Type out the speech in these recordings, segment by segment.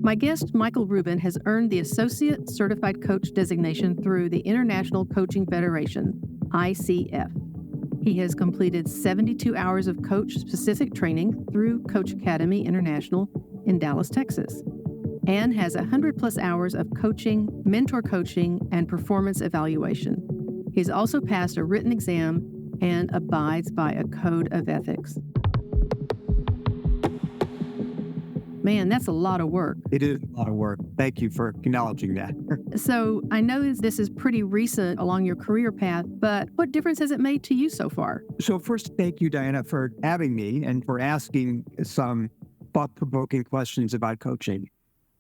My guest, Michael Rubin, has earned the Associate Certified Coach designation through the International Coaching Federation, ICF. He has completed 72 hours of coach-specific training through Coach Academy International in Dallas, Texas, and has 100-plus hours of coaching, mentor coaching, and performance evaluation. He's also passed a written exam and abides by a code of ethics. Man, that's a lot of work. It is a lot of work. Thank you for acknowledging that. So I know this is pretty recent along your career path, but what difference has it made to you so far? So first, thank you, Diana, for having me and for asking some thought-provoking questions about coaching.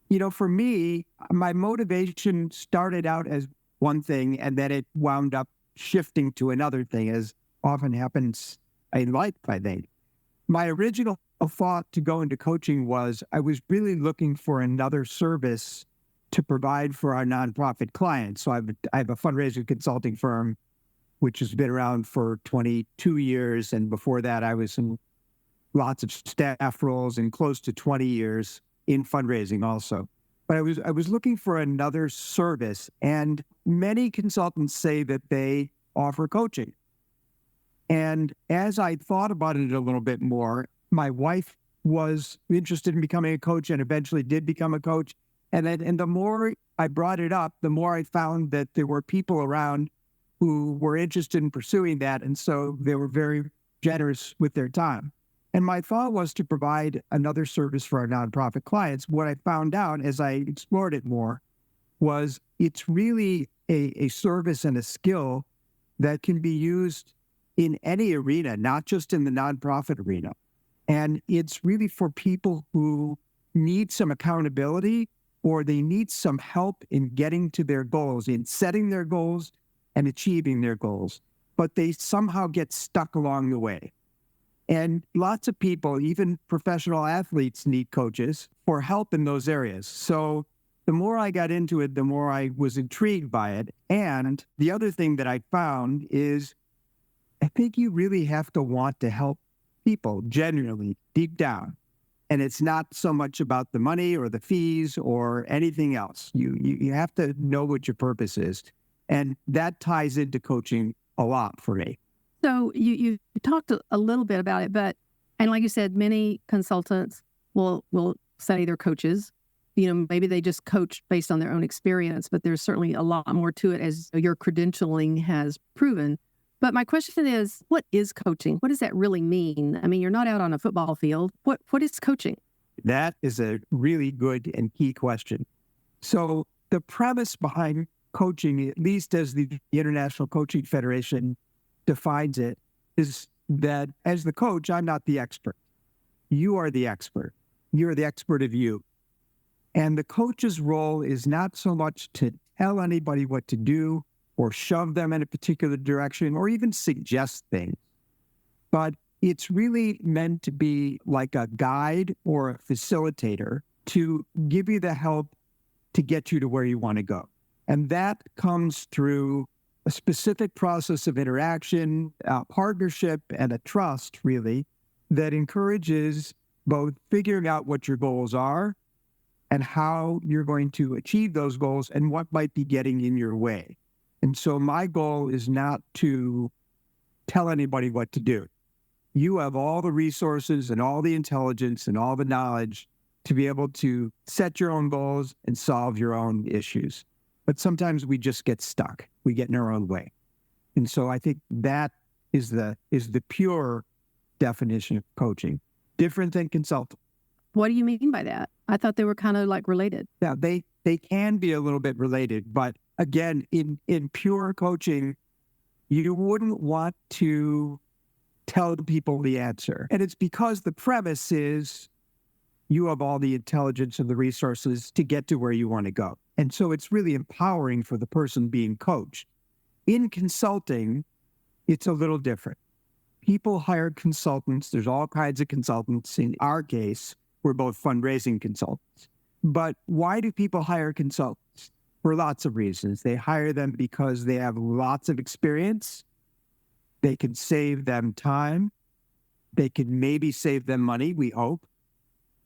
You know, for me, my motivation started out as one thing, and then it wound up shifting to another thing, as often happens in life, I think. My original thought to go into coaching was I was really looking for another service to provide for our nonprofit clients. So I have a fundraising consulting firm, which has been around for 22 years. And before that, I was in lots of staff roles and close to 20 years in fundraising also. But I was looking for another service. And many consultants say that they offer coaching. And as I thought about it a little bit more, my wife was interested in becoming a coach and eventually did become a coach. And the more I brought it up, the more I found that there were people around who were interested in pursuing that. And so they were very generous with their time. And my thought was to provide another service for our nonprofit clients. What I found out as I explored it more was it's really a service and a skill that can be used in any arena, not just in the nonprofit arena. And it's really for people who need some accountability or they need some help in getting to their goals, in setting their goals and achieving their goals, but they somehow get stuck along the way. And lots of people, even professional athletes, need coaches for help in those areas. So the more I got into it, the more I was intrigued by it. And the other thing that I found is I think you really have to want to help people genuinely deep down. And it's not so much about the money or the fees or anything else. You have to know what your purpose is. And that ties into coaching a lot for me. So you talked a little bit about it, and like you said, many consultants will say they're coaches. You know, maybe they just coach based on their own experience, but there's certainly a lot more to it, as your credentialing has proven. But my question is, what is coaching? What does that really mean? I mean, you're not out on a football field. What is coaching? That is a really good and key question. So the premise behind coaching, at least as the International Coaching Federation defines it, is that as the coach, I'm not the expert. You are the expert. You're the expert of you. And the coach's role is not so much to tell anybody what to do or shove them in a particular direction or even suggest things, but it's really meant to be like a guide or a facilitator to give you the help to get you to where you want to go. And that comes through a specific process of interaction, a partnership, and a trust, really, that encourages both figuring out what your goals are and how you're going to achieve those goals and what might be getting in your way. And so my goal is not to tell anybody what to do. You have all the resources and all the intelligence and all the knowledge to be able to set your own goals and solve your own issues. But sometimes we just get stuck. We get in our own way. And so I think that is the pure definition of coaching, different than consulting. What do you mean by that? I thought they were kind of like related. Yeah, they can be a little bit related, but again, in pure coaching, you wouldn't want to tell people the answer. And it's because the premise is you have all the intelligence and the resources to get to where you want to go. And so it's really empowering for the person being coached. In consulting, it's a little different. People hire consultants. There's all kinds of consultants. In our case, we're both fundraising consultants. But why do people hire consultants? For lots of reasons. They hire them because they have lots of experience. They can save them time. They can maybe save them money, we hope.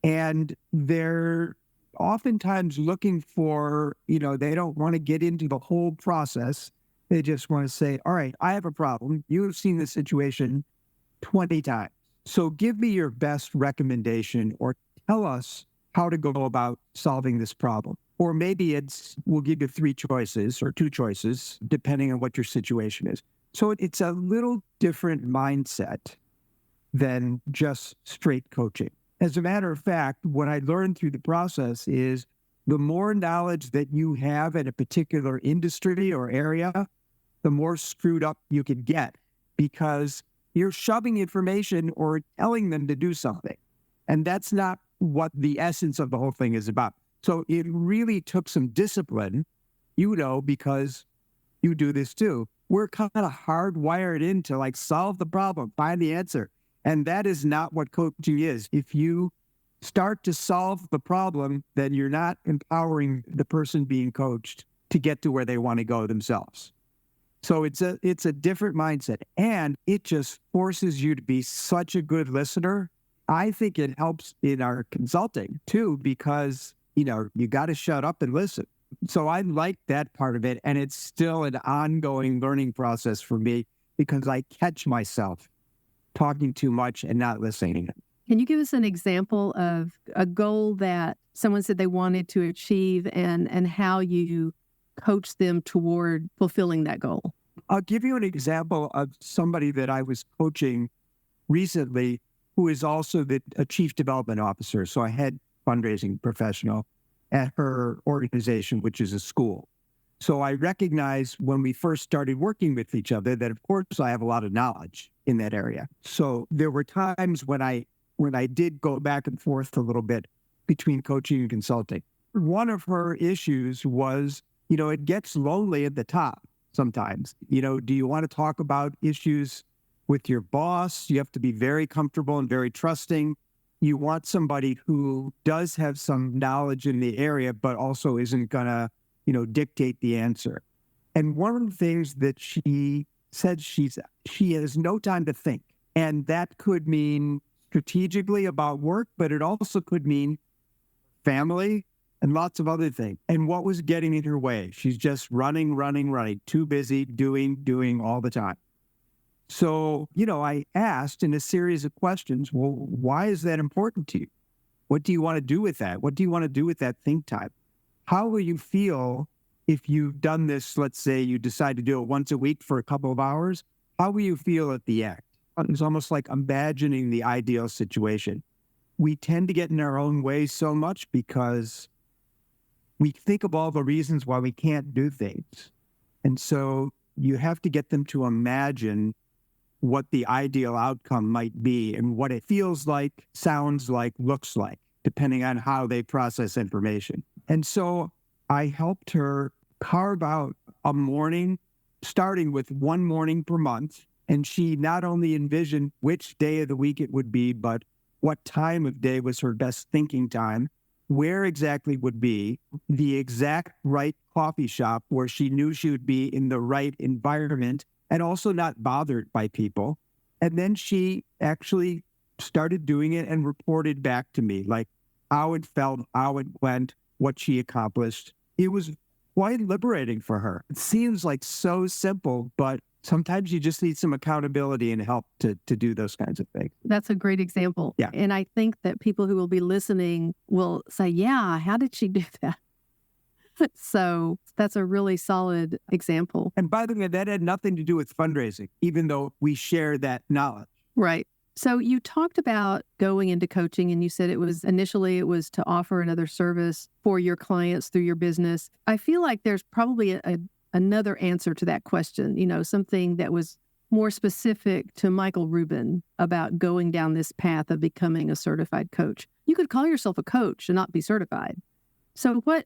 And they're oftentimes looking for, they don't want to get into the whole process. They just want to say, all right, I have a problem. You've seen this situation 20 times. So give me your best recommendation or tell us how to go about solving this problem. Or maybe we'll give you 3 choices or 2 choices, depending on what your situation is. So it's a little different mindset than just straight coaching. As a matter of fact, what I learned through the process is the more knowledge that you have in a particular industry or area, the more screwed up you can get because you're shoving information or telling them to do something. And that's not what the essence of the whole thing is about. So it really took some discipline, because you do this too. We're kind of hardwired in to solve the problem, find the answer. And that is not what coaching is. If you start to solve the problem, then you're not empowering the person being coached to get to where they want to go themselves. So it's a different mindset, and it just forces you to be such a good listener. I think it helps in our consulting too, because, you got to shut up and listen. So I like that part of it. And it's still an ongoing learning process for me because I catch myself talking too much and not listening. Can you give us an example of a goal that someone said they wanted to achieve and how you coach them toward fulfilling that goal? I'll give you an example of somebody that I was coaching recently who is also a chief development officer. So I had fundraising professional at her organization, which is a school. So I recognized when we first started working with each other that, of course, I have a lot of knowledge in that area. So there were times when I did go back and forth a little bit between coaching and consulting. One of her issues was, it gets lonely at the top sometimes. Do you want to talk about issues with your boss? You have to be very comfortable and very trusting. You want somebody who does have some knowledge in the area, but also isn't going to, dictate the answer. And one of the things that she said, she has no time to think. And that could mean strategically about work, but it also could mean family and lots of other things. And what was getting in her way? She's just running, too busy, doing all the time. So, I asked in a series of questions, well, why is that important to you? What do you want to do with that? What do you want to do with that think time? How will you feel if you've done this? Let's say you decide to do it once a week for a couple of hours. How will you feel at the end? It's almost like imagining the ideal situation. We tend to get in our own way so much because we think of all the reasons why we can't do things. And so you have to get them to imagine what the ideal outcome might be and what it feels like, sounds like, looks like, depending on how they process information. And so I helped her carve out a morning, starting with one morning per month. And she not only envisioned which day of the week it would be, but what time of day was her best thinking time, where exactly would be, the exact right coffee shop where she knew she would be in the right environment and also not bothered by people. And then she actually started doing it and reported back to me, like how it felt, how it went, what she accomplished. It was quite liberating for her. It seems like so simple, but sometimes you just need some accountability and help to do those kinds of things. That's a great example. Yeah. And I think that people who will be listening will say, yeah, how did she do that? So that's a really solid example. And by the way, that had nothing to do with fundraising, even though we share that knowledge. Right. So you talked about going into coaching and you said initially it was to offer another service for your clients through your business. I feel like there's probably another answer to that question, something that was more specific to Michael Rubin about going down this path of becoming a certified coach. You could call yourself a coach and not be certified. So what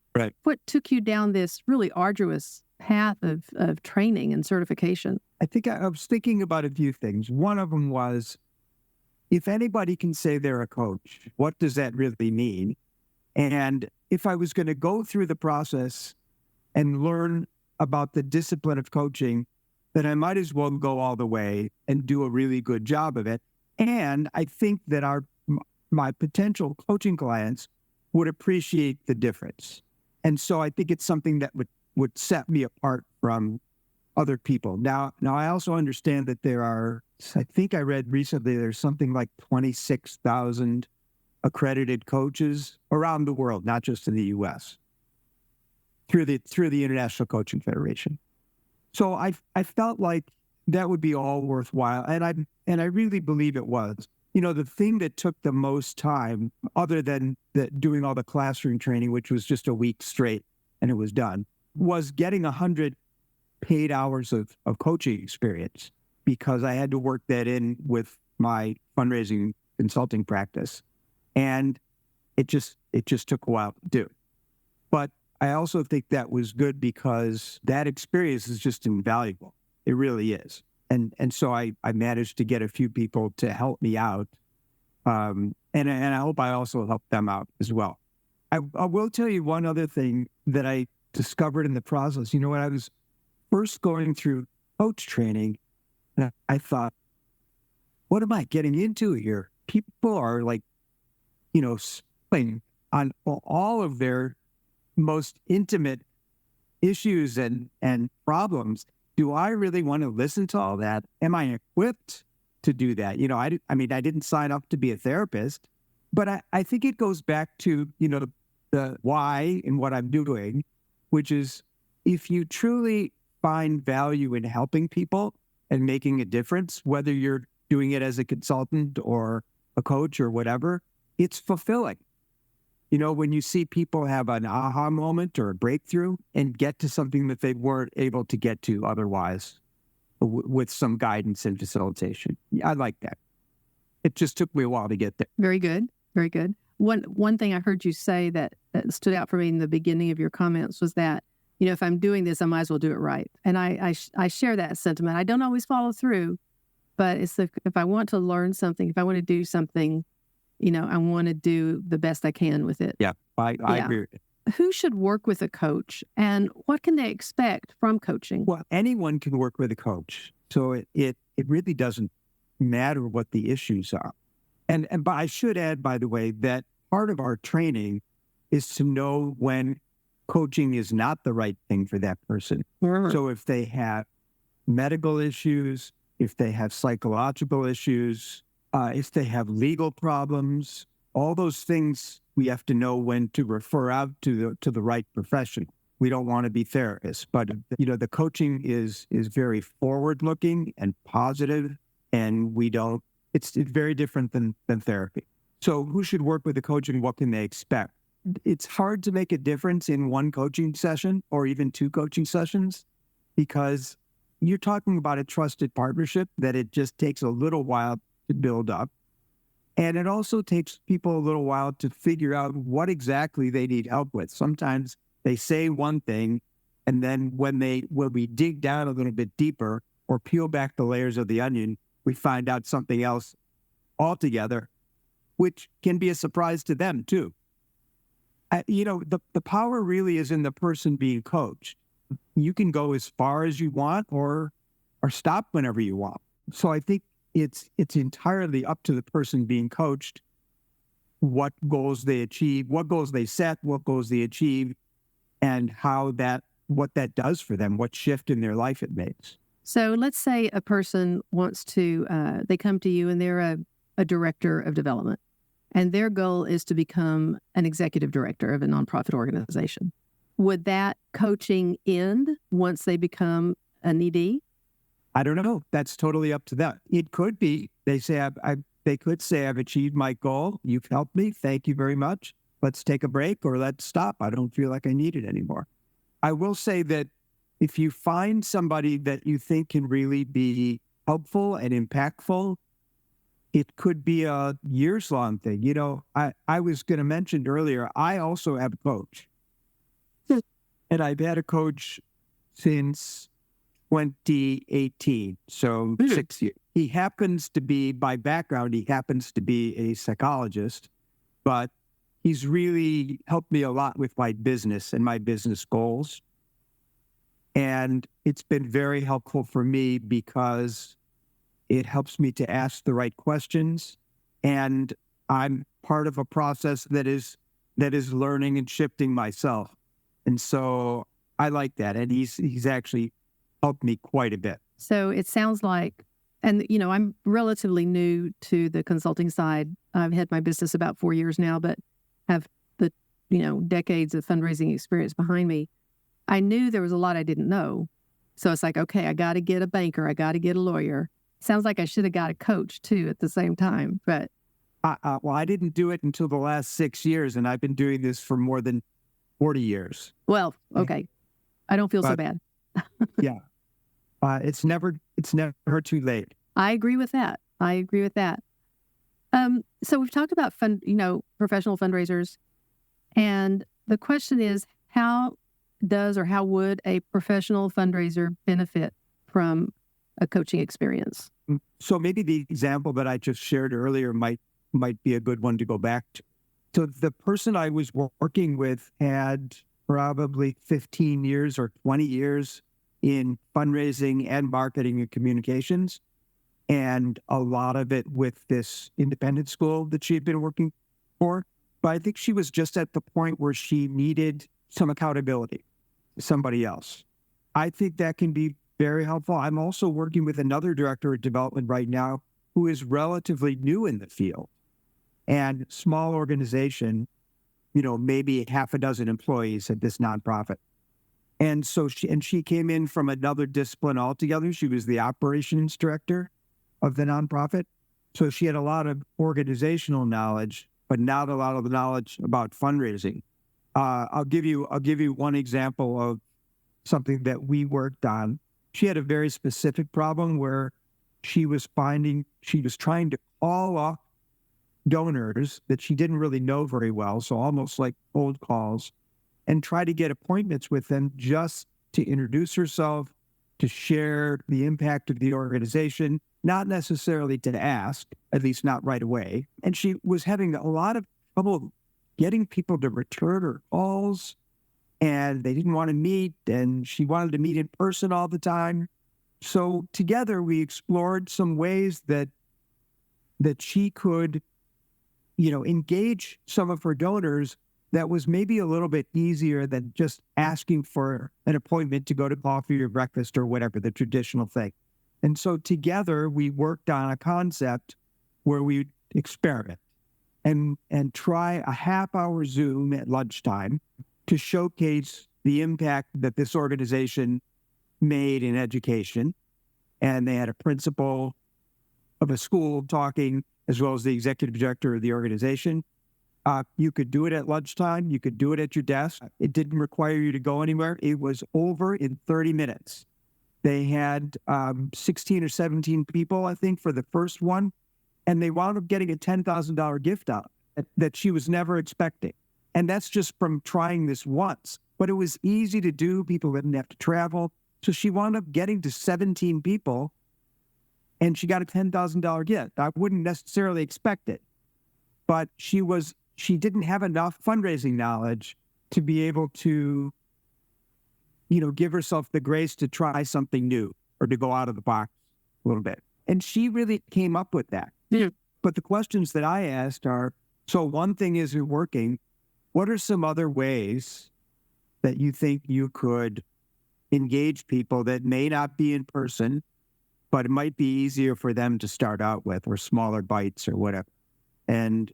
took you down this really arduous path of training and certification? I think I was thinking about a few things. One of them was, if anybody can say they're a coach, what does that really mean? And if I was going to go through the process and learn about the discipline of coaching, then I might as well go all the way and do a really good job of it. And I think that my potential coaching clients would appreciate the difference. And so I think it's something that would set me apart from other people. Now I also understand that there are, I think I read recently, there's something like 26,000 accredited coaches around the world, not just in the U.S., through the International Coaching Federation. So I felt like that would be all worthwhile, and I really believe it was. The thing that took the most time, other than doing all the classroom training, which was just a week straight and it was done, was getting 100 paid hours of coaching experience, because I had to work that in with my fundraising consulting practice. And it just took a while to do. But I also think that was good, because that experience is just invaluable. It really is. And so I managed to get a few people to help me out. And I hope I also helped them out as well. I will tell you one other thing that I discovered in the process. When I was first going through coach training, I thought, what am I getting into here? People are like, spilling on all of their most intimate issues and problems. Do I really want to listen to all that? Am I equipped to do that? I didn't sign up to be a therapist, but I think it goes back to, the why and what I'm doing, which is, if you truly find value in helping people and making a difference, whether you're doing it as a consultant or a coach or whatever, it's fulfilling. When you see people have an aha moment or a breakthrough and get to something that they weren't able to get to otherwise with some guidance and facilitation. I like that. It just took me a while to get there. Very good. Very good. One thing I heard you say that stood out for me in the beginning of your comments was that, if I'm doing this, I might as well do it right. And I share that sentiment. I don't always follow through, but it's if I want to learn something, if I want to do something, I want to do the best I can with it. Yeah, I agree with it. Who should work with a coach, and what can they expect from coaching? Well, anyone can work with a coach. So it really doesn't matter what the issues are. But I should add, by the way, that part of our training is to know when coaching is not the right thing for that person. Mm-hmm. So if they have medical issues, if they have psychological issues, if they have legal problems, all those things, we have to know when to refer out to the right profession. We don't want to be therapists, but the coaching is very forward-looking and positive, and it's very different than therapy. So who should work with a coach, and what can they expect? It's hard to make a difference in one coaching session or even two coaching sessions, because you're talking about a trusted partnership that it just takes a little while to build up. And it also takes people a little while to figure out what exactly they need help with. Sometimes they say one thing, and then when we dig down a little bit deeper or peel back the layers of the onion, we find out something else altogether, which can be a surprise to them too. The power really is in the person being coached. You can go as far as you want or stop whenever you want. So I think it's entirely up to the person being coached what goals they achieve, what goals they set, what goals they achieve, and what that does for them, what shift in their life it makes. So let's say a person wants to, they come to you and they're a director of development, and their goal is to become an executive director of a nonprofit organization. Would that coaching end once they become an ED? I don't know. That's totally up to them. It could be. They say, they could say, I've achieved my goal. You've helped me. Thank you very much. Let's take a break, or let's stop. I don't feel like I need it anymore. I will say that if you find somebody that you think can really be helpful and impactful, it could be a years-long thing. I was going to mention earlier, I also have a coach. And I've had a coach since 2018, so 6 years. He happens to be, by background, a psychologist, but he's really helped me a lot with my business and my business goals. And it's been very helpful for me because it helps me to ask the right questions. And I'm part of a process that is that is learning and shifting myself. And so I like that. And he's actually helped me quite a bit. So it sounds like, and I'm relatively new to the consulting side. I've had my business about 4 years now, but have the, decades of fundraising experience behind me. I knew there was a lot I didn't know. So it's like, okay, I got to get a banker. I got to get a lawyer. Sounds like I should have got a coach too at the same time, but. Well, I didn't do it until the last 6 years, and I've been doing this for more than 40 years. Well, okay. I don't feel so bad. Yeah. It's never too late. I agree with that. So we've talked about professional fundraisers, and the question is, how would a professional fundraiser benefit from a coaching experience? So maybe the example that I just shared earlier might be a good one to go back to. So the person I was working with had probably 15 years or 20 years in fundraising and marketing and communications, and a lot of it with this independent school that she had been working for. But I think she was just at the point where she needed some accountability to somebody else. I think that can be very helpful. I'm also working with another director of development right now who is relatively new in the field and small organization, maybe half a dozen employees at this nonprofit. And so she came in from another discipline altogether. She was the operations director of the nonprofit. So she had a lot of organizational knowledge, but not a lot of the knowledge about fundraising. I'll give you one example of something that we worked on. She had a very specific problem where she was trying to call up donors that she didn't really know very well, so almost like cold calls, and try to get appointments with them just to introduce herself, to share the impact of the organization, not necessarily to ask, at least not right away. And she was having a lot of trouble getting people to return her calls, and they didn't want to meet, and she wanted to meet in person all the time. So together we explored some ways that she could, engage some of her donors that was maybe a little bit easier than just asking for an appointment to go to coffee or breakfast or whatever, the traditional thing. And so together we worked on a concept where we experiment and try a half-hour Zoom at lunchtime to showcase the impact that this organization made in education. And they had a principal of a school talking, as well as the executive director of the organization. You could do it at lunchtime. You could do it at your desk. It didn't require you to go anywhere. It was over in 30 minutes. They had 16 or 17 people, I think, for the first one. And they wound up getting a $10,000 gift out that she was never expecting. And that's just from trying this once. But it was easy to do. People didn't have to travel. So she wound up getting to 17 people, and she got a $10,000 gift. I wouldn't necessarily expect it, but she didn't have enough fundraising knowledge to be able to, give herself the grace to try something new or to go out of the box a little bit. And she really came up with that. Yeah. But the questions that I asked are, so one thing isn't working. What are some other ways that you think you could engage people that may not be in person, but it might be easier for them to start out with, or smaller bites or whatever? And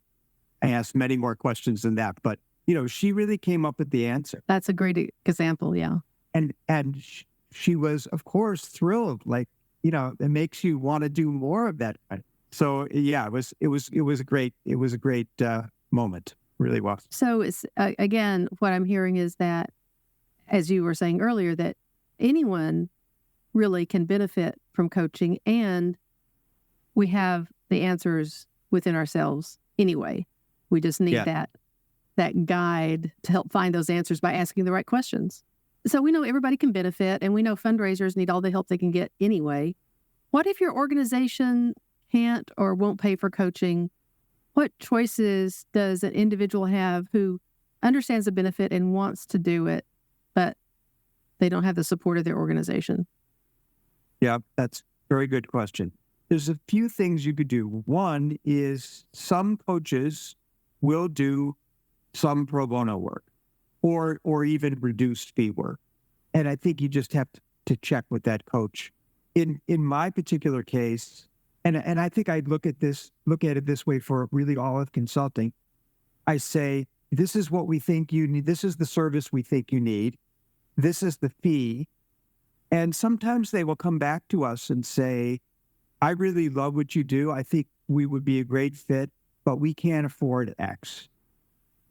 I asked many more questions than that, but she really came up with the answer. That's a great example. Yeah. And she was, of course, thrilled. Like, it makes you want to do more of that. So yeah, it was a great moment. Really was. So it's again, what I'm hearing is that, as you were saying earlier, that anyone really can benefit from coaching, and we have the answers within ourselves anyway. We just need that guide to help find those answers by asking the right questions. So we know everybody can benefit, and we know fundraisers need all the help they can get anyway. What if your organization can't or won't pay for coaching? What choices does an individual have who understands the benefit and wants to do it, but they don't have the support of their organization? Yeah, that's a very good question. There's a few things you could do. One is some coaches will do some pro bono work, or even reduced fee work. And I think you just have to check with that coach. In my particular case, and I think I'd look at it this way for really all of consulting. I say, this is what we think you need. This is the service we think you need. This is the fee. And sometimes they will come back to us and say, I really love what you do. I think we would be a great fit, but we can't afford X.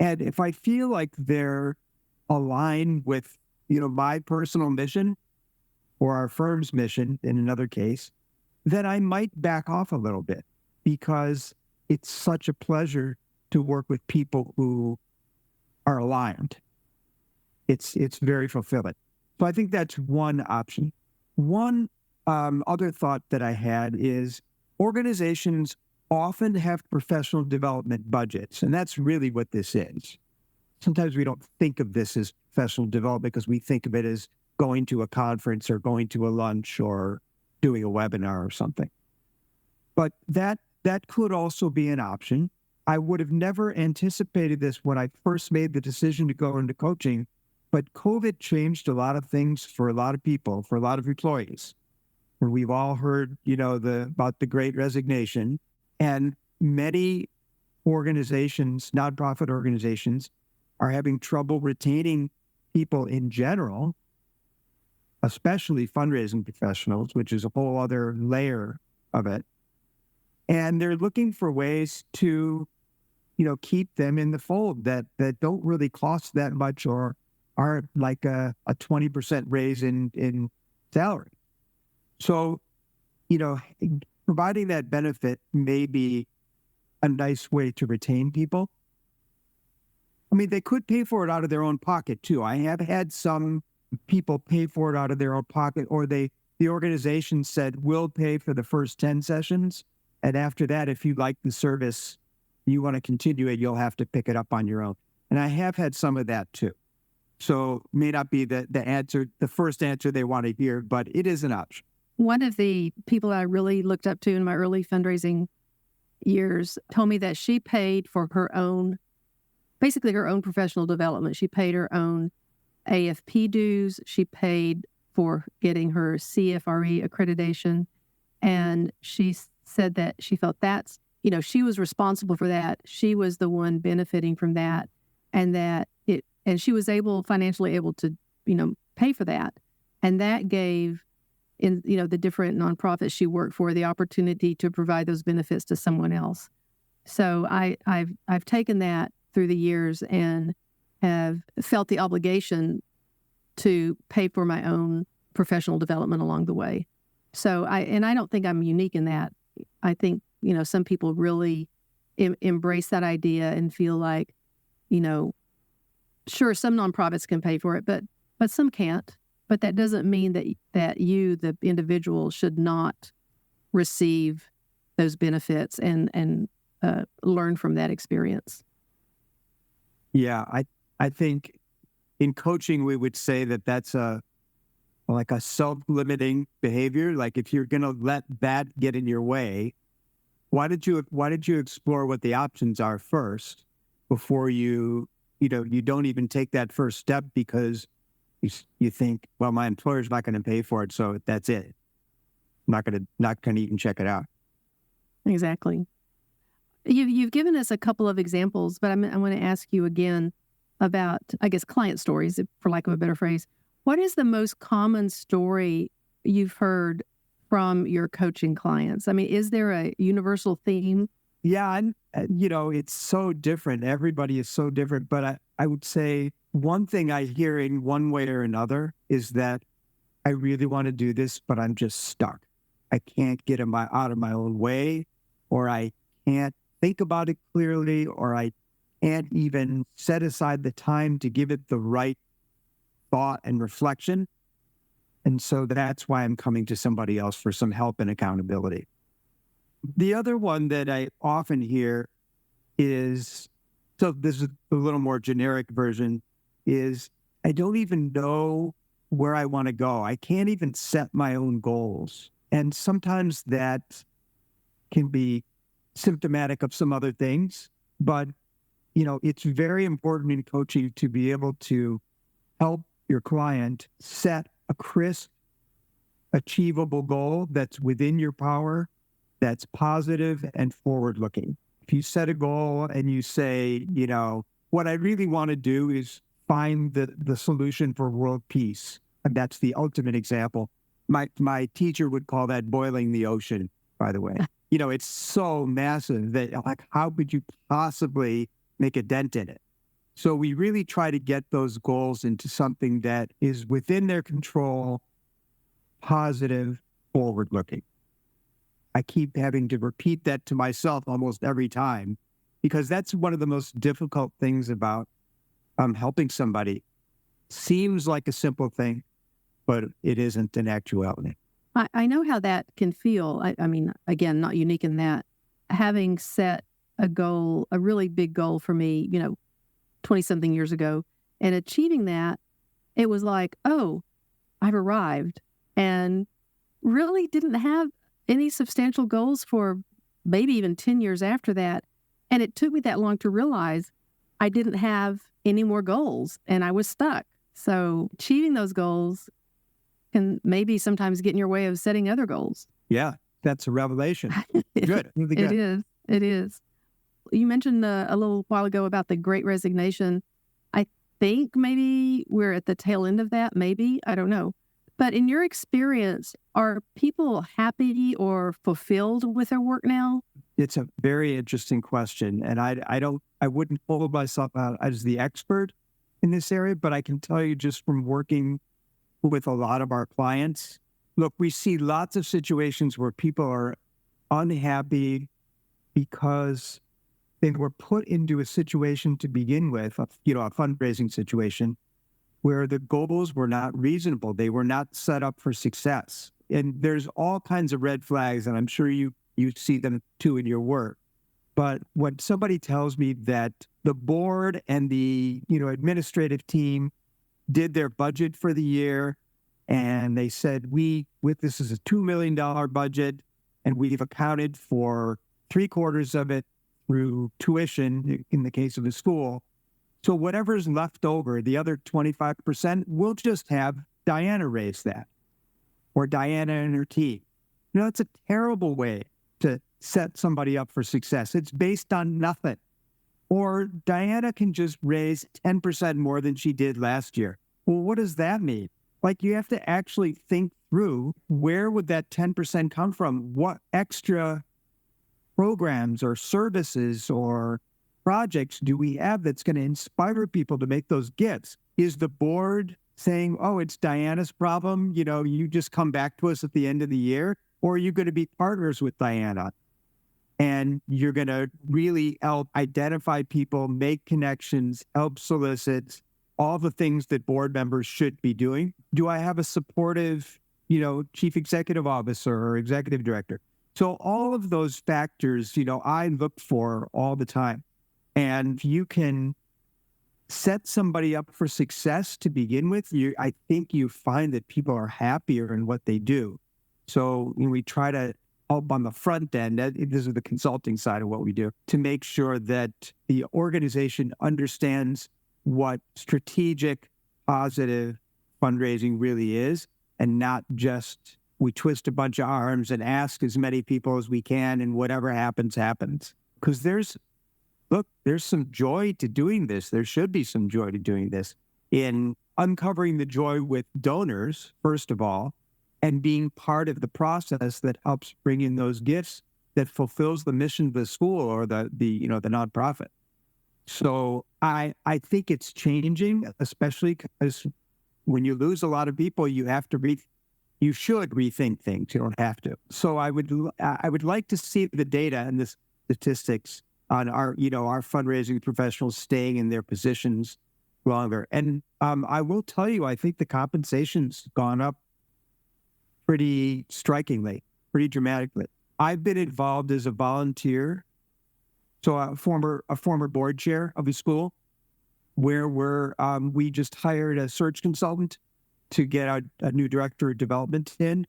And if I feel like they're aligned with, my personal mission or our firm's mission in another case, then I might back off a little bit, because it's such a pleasure to work with people who are aligned. It's very fulfilling. So I think that's one option. One other thought that I had is organizations often have professional development budgets, and that's really what this is. Sometimes we don't think of this as professional development because we think of it as going to a conference or going to a lunch or doing a webinar or something. But that could also be an option. I would have never anticipated this when I first made the decision to go into coaching, but COVID changed a lot of things for a lot of people, for a lot of employees. We've all heard, about the Great Resignation, and many organizations, nonprofit organizations, are having trouble retaining people in general, especially fundraising professionals, which is a whole other layer of it. And they're looking for ways to, keep them in the fold that don't really cost that much or aren't like a 20% raise in salary. So, providing that benefit may be a nice way to retain people. I mean, they could pay for it out of their own pocket too. I have had some people pay for it out of their own pocket, or the organization said, we'll pay for the first 10 sessions. And after that, if you like the service, you want to continue it, you'll have to pick it up on your own. And I have had some of that too. So may not be the answer, the first answer they want to hear, but it is an option. One of the people I really looked up to in my early fundraising years told me that she paid for her own professional development. She paid her own AFP dues. She paid for getting her CFRE accreditation. And she said that she felt that's, she was responsible for that. She was the one benefiting from that, and she was financially able to, pay for that. And that gave the different nonprofits she worked for the opportunity to provide those benefits to someone else. So I've taken that through the years and have felt the obligation to pay for my own professional development along the way. So I don't think I'm unique in that. I think, some people really embrace that idea and feel like, sure, some nonprofits can pay for it, but some can't. But that doesn't mean that you, the individual, should not receive those benefits and learn from that experience. Yeah, I think in coaching, we would say that that's a self-limiting behavior. Like if you're going to let that get in your way, why did you explore what the options are first before you don't even take that first step because you think, well, my employer's not going to pay for it, so that's it. Not going to even check it out. Exactly. You've given us a couple of examples, but I want to ask you again about, I guess, client stories, for lack of a better phrase. What is the most common story you've heard from your coaching clients? I mean, is there a universal theme? Yeah, and it's so different. Everybody is so different. But I would say one thing I hear in one way or another is that I really want to do this, but I'm just stuck. I can't get out of my own way, or I can't think about it clearly, or I can't even set aside the time to give it the right thought and reflection. And so that's why I'm coming to somebody else for some help and accountability. The other one that I often hear is, so this is a little more generic version, is I don't even know where I want to go. I can't even set my own goals. And sometimes that can be symptomatic of some other things, but it's very important in coaching to be able to help your client set a crisp, achievable goal that's within your power, that's positive and forward-looking. If you set a goal and you say, what I really want to do is find the solution for world peace, and that's the ultimate example. My teacher would call that boiling the ocean, by the way. It's so massive that, like, how could you possibly make a dent in it? So we really try to get those goals into something that is within their control, positive, forward-looking. I keep having to repeat that to myself almost every time, because that's one of the most difficult things about helping somebody. Seems like a simple thing, but it isn't in actuality. I know how that can feel. I mean, again, not unique in that. Having set a goal, a really big goal for me, 20-something years ago, and achieving that, it was like, oh, I've arrived, and really didn't have any substantial goals for maybe even 10 years after that. And it took me that long to realize I didn't have any more goals and I was stuck. So achieving those goals can maybe sometimes get in your way of setting other goals. Yeah, that's a revelation. Good. Really good. It is. You mentioned a little while ago about the Great Resignation. I think maybe we're at the tail end of that. Maybe. I don't know. But in your experience, are people happy or fulfilled with their work now? It's a very interesting question. And I wouldn't hold myself out as the expert in this area, but I can tell you just from working with a lot of our clients, look, we see lots of situations where people are unhappy because they were put into a situation to begin with, a fundraising situation, where the goals were not reasonable. They were not set up for success. And there's all kinds of red flags, and I'm sure you see them too in your work. But when somebody tells me that the board and the administrative team did their budget for the year, and they said, this is a $2 million budget, and we've accounted for 3/4 of it through tuition in the case of the school. So whatever's left over, the other 25%, we'll just have Diana raise that, or Diana and her team. It's a terrible way to set somebody up for success. It's based on nothing. Or Diana can just raise 10% more than she did last year. Well, what does that mean? Like, you have to actually think through, where would that 10% come from? What extra programs or services or projects do we have that's going to inspire people to make those gifts? Is the board saying, oh, it's Diana's problem, you just come back to us at the end of the year? Or are you going to be partners with Diana? And you're going to really help identify people, make connections, help solicit, all the things that board members should be doing. Do I have a supportive, chief executive officer or executive director? So all of those factors, I look for all the time. And you can set somebody up for success to begin with. I think you find that people are happier in what they do. So we try to help on the front end, this is the consulting side of what we do, to make sure that the organization understands what strategic, positive fundraising really is, and not just we twist a bunch of arms and ask as many people as we can, and whatever happens, happens. Because there's some joy to doing this. There should be some joy to doing this, in uncovering the joy with donors, first of all, and being part of the process that helps bring in those gifts that fulfills the mission of the school or the nonprofit. So I think it's changing, especially because when you lose a lot of people, you should rethink things. You don't have to. So I would like to see the data and the statistics on our fundraising professionals staying in their positions longer. And I will tell you, I think the compensation's gone up pretty strikingly, pretty dramatically. I've been involved as a volunteer, so a former board chair of a school, where we just hired a search consultant to get a new director of development in,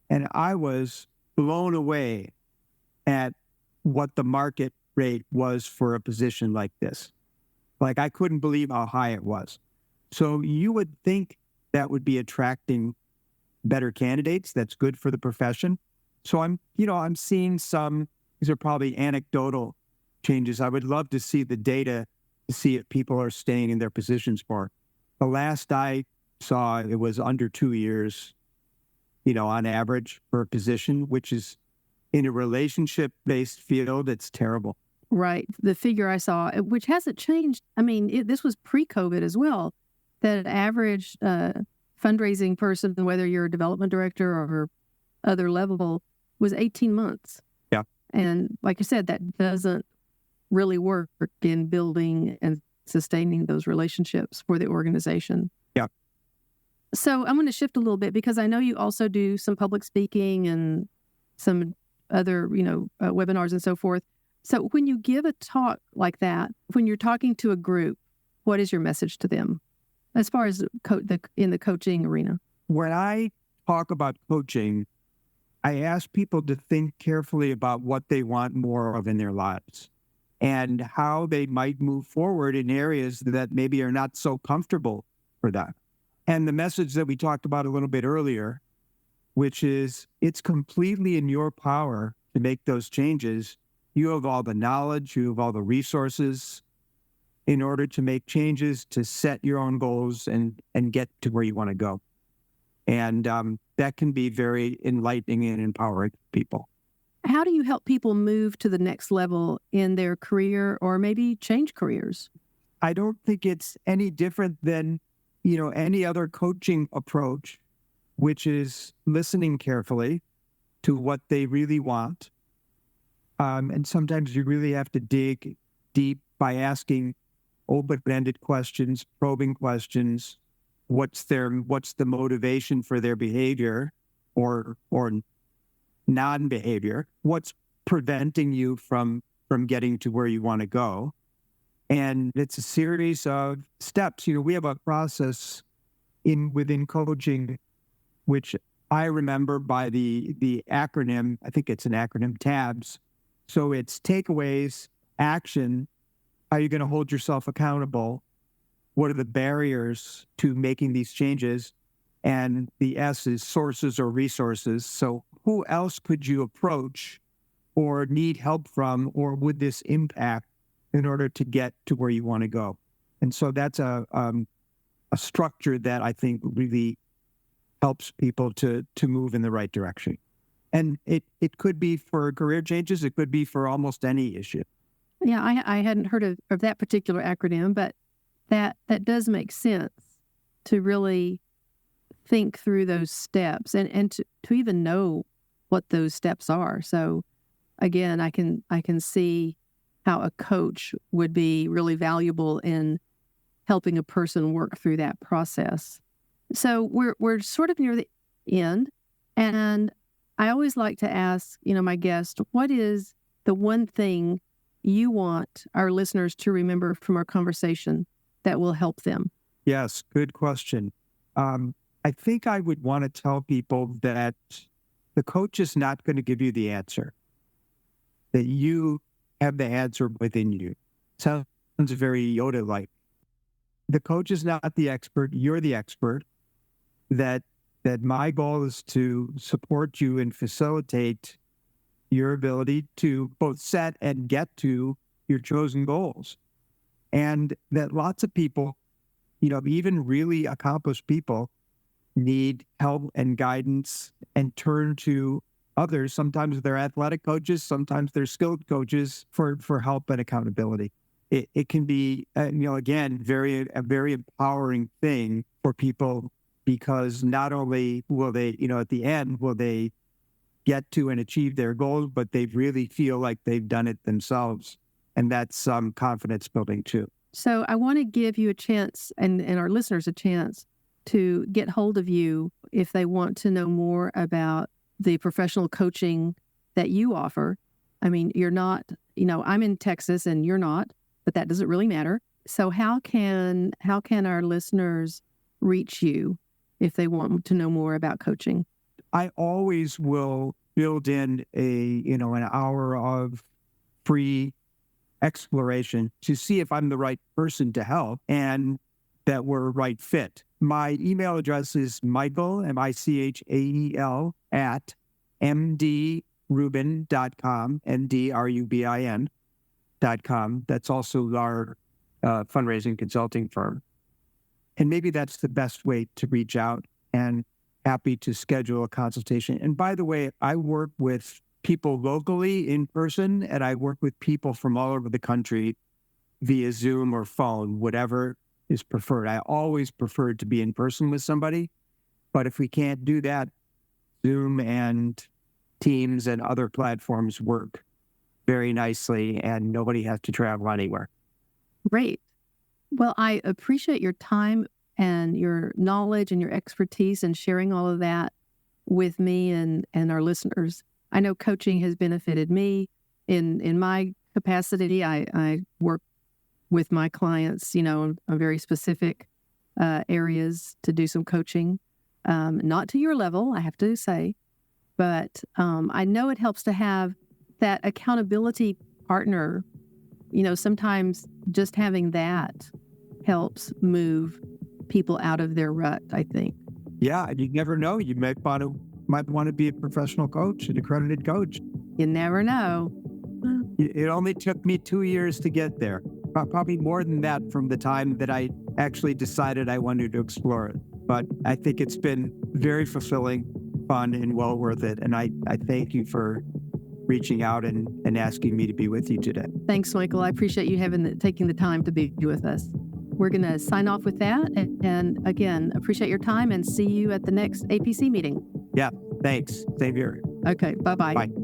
and I was blown away at what the market rate was for a position like this. Like, I couldn't believe how high it was. So you would think that would be attracting better candidates. That's good for the profession. So I'm seeing some, these are probably anecdotal changes. I would love to see the data to see if people are staying in their positions more. The last I saw, it was under 2 years, on average for a position, which is in a relationship-based field, it's terrible. Right. The figure I saw, which hasn't changed. I mean, this was pre-COVID as well, that an average fundraising person, whether you're a development director or other level, was 18 months. Yeah. And like I said, that doesn't really work in building and sustaining those relationships for the organization. Yeah. So I'm going to shift a little bit because I know you also do some public speaking and some other, webinars and so forth. So when you give a talk like that, when you're talking to a group, what is your message to them as far as in the coaching arena? When I talk about coaching, I ask people to think carefully about what they want more of in their lives and how they might move forward in areas that maybe are not so comfortable for them. And the message that we talked about a little bit earlier, which is it's completely in your power to make those changes. You have all the knowledge, you have all the resources in order to make changes, to set your own goals and get to where you want to go. And that can be very enlightening and empowering people. How do you help people move to the next level in their career or maybe change careers? I don't think it's any different than, any other coaching approach, which is listening carefully to what they really want. And sometimes you really have to dig deep by asking open-ended questions, probing questions. What's the motivation for their behavior or non-behavior? What's preventing you from getting to where you want to go? And it's a series of steps. We have a process within coaching, which I remember by the acronym. I think it's an acronym, TABS. So it's takeaways, action. How are you going to hold yourself accountable? What are the barriers to making these changes? And the S is sources or resources. So who else could you approach or need help from, or would this impact in order to get to where you want to go? And so that's a structure that I think really helps people to move in the right direction. And it could be for career changes. It could be for almost any issue. Yeah, I hadn't heard of that particular acronym, but that does make sense to really think through those steps and to even know what those steps are. So again, I can see how a coach would be really valuable in helping a person work through that process. So we're sort of near the end, and I always like to ask, my guest, what is the one thing you want our listeners to remember from our conversation that will help them? Yes, good question. I think I would want to tell people that the coach is not going to give you the answer, that you have the answer within you. Sounds very Yoda-like. The coach is not the expert. You're the expert. That my goal is to support you and facilitate your ability to both set and get to your chosen goals. And that lots of people, even really accomplished people, need help and guidance and turn to others. Sometimes they're athletic coaches, sometimes they're skilled coaches for help and accountability. It can be, again, a very empowering thing for people, because not only will they, at the end, will they get to and achieve their goals, but they really feel like they've done it themselves. And that's some confidence building too. So I want to give you a chance and our listeners a chance to get hold of you if they want to know more about the professional coaching that you offer. I mean, you're not, I'm in Texas and you're not, but that doesn't really matter. So how can our listeners reach you if they want to know more about coaching? I always will build in an hour of free exploration to see if I'm the right person to help and that we're a right fit. My email address is Michael, Michael, at mdrubin.com, mdrubin.com. That's also our fundraising consulting firm. And maybe that's the best way to reach out, and happy to schedule a consultation. And by the way, I work with people locally in person, and I work with people from all over the country via Zoom or phone, whatever is preferred. I always prefer to be in person with somebody, but if we can't do that, Zoom and Teams and other platforms work very nicely, and nobody has to travel anywhere. Great. Well, I appreciate your time and your knowledge and your expertise and sharing all of that with me and our listeners. I know coaching has benefited me in my capacity. I work with my clients, in very specific areas to do some coaching. Not to your level, I have to say, but I know it helps to have that accountability partner. Sometimes just having that helps move people out of their rut, I think. Yeah, you never know. You might want to be a professional coach, an accredited coach. You never know. It only took me 2 years to get there. Probably more than that from the time that I actually decided I wanted to explore it. But I think it's been very fulfilling, fun, and well worth it. And I thank you for reaching out and asking me to be with you today. Thanks, Michael. I appreciate you taking the time to be with us. We're going to sign off with that. And again, appreciate your time and see you at the next APC meeting. Yeah, thanks. Same here. Okay, bye-bye. Bye.